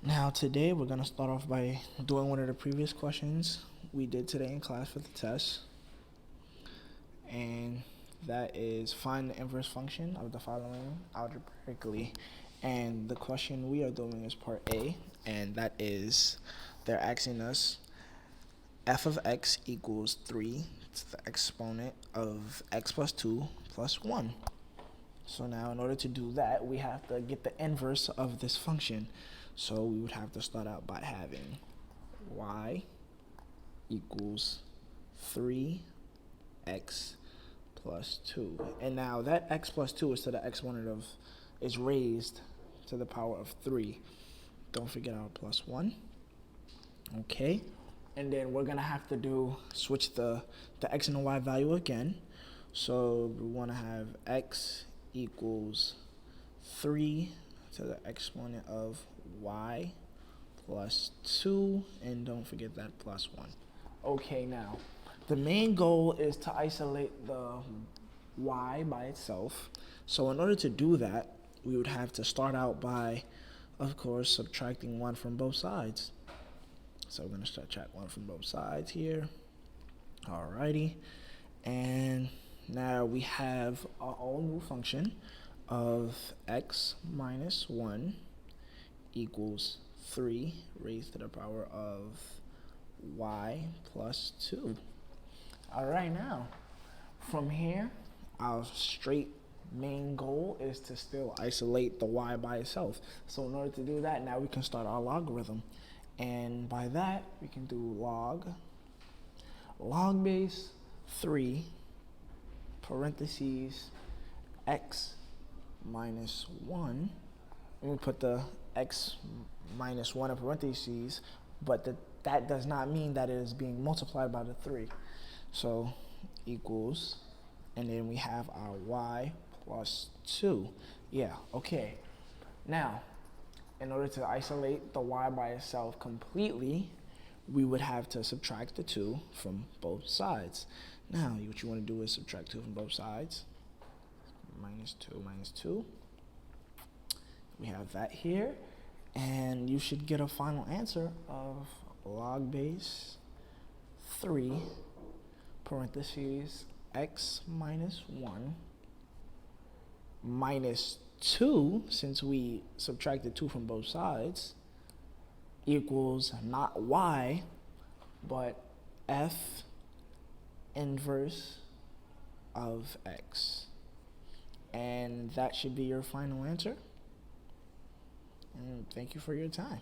Now today we're going to start off by doing one of the previous questions we did today in class for the test. And that is find the inverse function of the following algebraically. And the question we are doing is part A, and that is they're asking us f of x equals 3 to the exponent of x plus 2 plus 1. So now in order to do that, we have to get the inverse of this function. So we would have to start out by having y equals 3x plus 2. And now that x plus 2 is to the exponent of, is raised to the power of 3. Don't forget our plus 1. Okay. And then we're going to have to switch the x and the y value again. So we want to have x equals 3 to the exponent of y plus 2, and don't forget that plus 1. Okay, now the main goal is to isolate the y by itself. So in order to do that, we would have to start out by, of course, subtracting 1 from both sides. So we're going to subtract 1 from both sides here. Alrighty. And now we have our all new function of x minus 1 equals 3 raised to the power of y plus 2. Alright, now from here, our straight main goal is to still isolate the y by itself. So in order to do that, now we can start our logarithm. And by that, we can do log base 3 parentheses x minus 1. And we put the x minus 1 in parentheses, but that does not mean that it is being multiplied by the 3. So equals, and then we have our y plus 2. Yeah, okay. Now, in order to isolate the y by itself completely, we would have to subtract the 2 from both sides. Now, what you want to do is subtract 2 from both sides. Minus 2 minus 2. We have that here. And you should get a final answer of log base 3 parentheses x minus 1 minus 2, since we subtracted 2 from both sides, equals not y, but f inverse of x. And that should be your final answer. And thank you for your time.